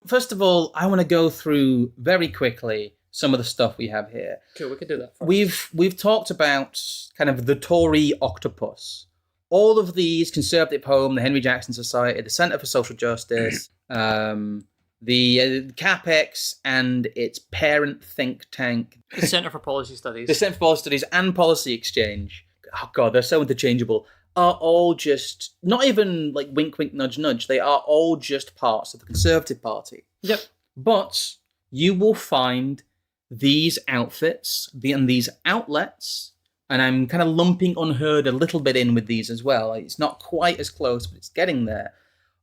First of all, I want to go through very quickly some of the stuff we have here. Cool, we could do that first. We've talked about kind of the Tory Octopus. All of these, Conservative Home, the Henry Jackson Society, the Centre for Social Justice, the CAPEX and its parent think tank. The Centre for Policy Studies. The Centre for Policy Studies and Policy Exchange. Oh, God, they're so interchangeable. Are all just, not even like wink, wink, nudge, nudge. They are all just parts of the Conservative Party. Yep. But you will find these outfits and these outlets, and I'm kind of lumping UnHerd a little bit in with these as well. It's not quite as close, but it's getting there.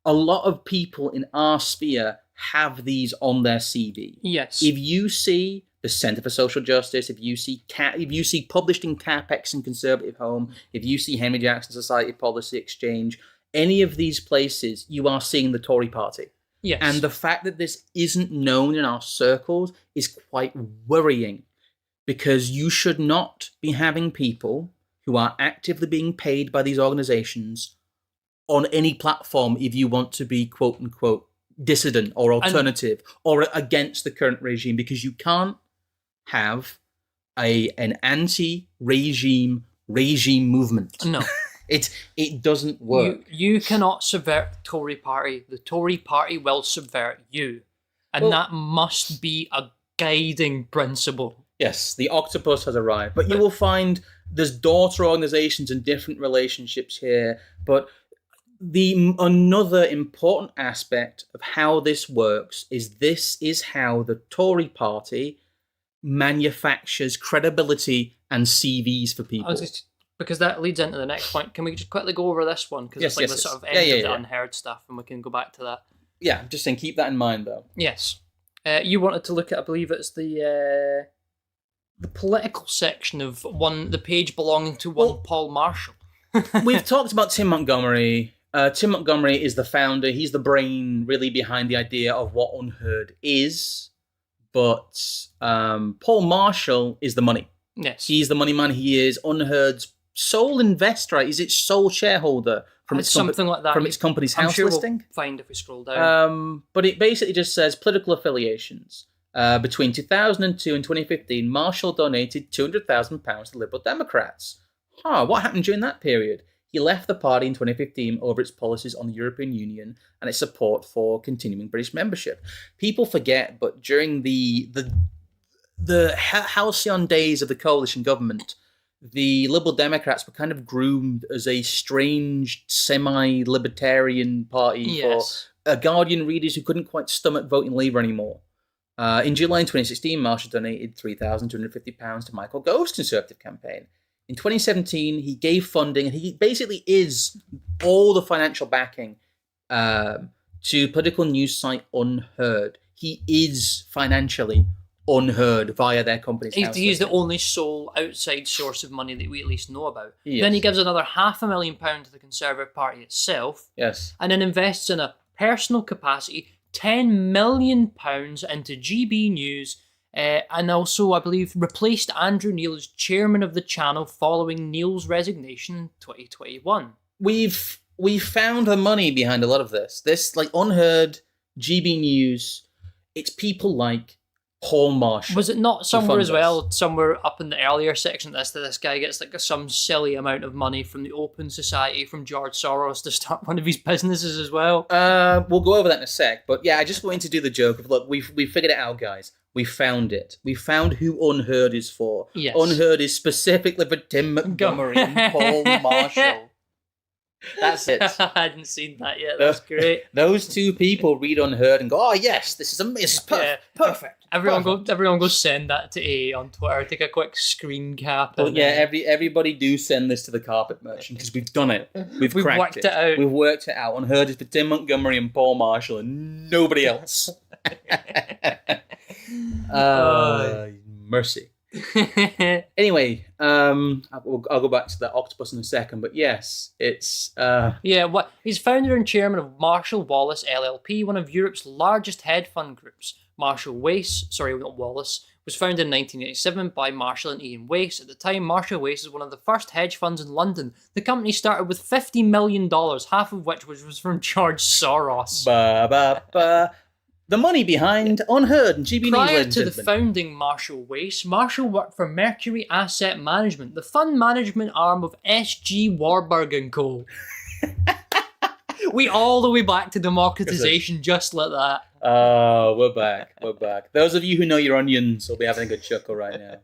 A lot of people in our sphere have these on their CV. Yes. If you see the Centre for Social Justice, if you see published in CAPEX and Conservative Home, if you see Henry Jackson Society Policy Exchange, any of these places, you are seeing the Tory party. Yes. And the fact that this isn't known in our circles is quite worrying, because you should not be having people who are actively being paid by these organizations on any platform if you want to be quote unquote dissident or alternative or against the current regime, because you can't have an anti-regime movement. No. It doesn't work. You cannot subvert the Tory party. The Tory party will subvert you. And that must be a guiding principle. Yes, the octopus has arrived. But you will find there's daughter organizations and different relationships here. But another important aspect of how this works is how the Tory party manufactures credibility and CVs for people. Because that leads into the next point. Can we just quickly go over this one? Because it's like the sort of end of the UnHerd stuff, and we can go back to that. Yeah, I'm just saying, keep that in mind, though. Yes. You wanted to look at, I believe it's the political section of the page belonging to one Paul Marshall. We've talked about Tim Montgomery. Tim Montgomery is the founder. He's the brain really behind the idea of what UnHerd is. But Paul Marshall is the money. Yes. He's the money man. He is UnHerd's sole investor. He's its sole shareholder from its something like that. From its company's house listing. We'll find if we scroll down. But it basically just says political affiliations. Between 2002 and 2015, Marshall donated £200,000 to Liberal Democrats. What happened during that period? He left the party in 2015 over its policies on the European Union and its support for continuing British membership. People forget, but during the halcyon days of the coalition government, the Liberal Democrats were kind of groomed as a strange semi-libertarian party for Guardian readers who couldn't quite stomach voting Labour anymore. In July 2016, Marshall donated £3,250 to Michael Gove's Conservative campaign. In 2017, he gave funding, and he basically is all the financial backing to political news site UnHerd. He is financially UnHerd via their company's house He's the listing. only sole outside source of money that we at least know about. Yes. Then he gives another £500,000 to the Conservative Party itself. Yes. And then invests in a personal capacity £10 million into GB News, and also, I believe, replaced Andrew Neil as chairman of the channel following Neil's resignation in 2021. We've found the money behind a lot of this. This, like UnHerd, GB News, it's people like Paul Marshall. Was it not somewhere as well, somewhere up in the earlier section of this guy gets like some silly amount of money from the Open Society, from George Soros to start one of his businesses as well? We'll go over that in a sec, but yeah, I just wanted to do the joke of, look, we figured it out, guys. We found it. We found who UnHerd is for. Yes. UnHerd is specifically for Tim Montgomery and Paul Marshall. That's it. I hadn't seen that yet. That's great. Those two people read UnHerd and go, "Oh yes, this is amazing, perfect." Everyone go send that to AA on Twitter. Take a quick screen cap. Well, yeah, everybody do send this to the carpet merchant, because we've done it. We've cracked worked it out. We've worked it out. UnHerd is for Tim Montgomery and Paul Marshall and nobody else. Mercy. Anyway, I'll go back to the octopus in a second, but yes, it's he's founder and chairman of Marshall Wallace LLP, one of Europe's largest hedge fund groups. Marshall Wace was founded in 1987 by Marshall and Ian Wace. At the time, Marshall Wace was one of the first hedge funds in London. The company started with $50 million, half of which was from George Soros. The money behind UnHerd and GB News, Prior ladies to and the gentlemen. founding Marshall Wace, Marshall worked for Mercury Asset Management, the fund management arm of S.G. Warburg & Co. We all the way back to democratization just like that. Oh, we're back. We're back. Those of you who know your onions will be having a good chuckle right now.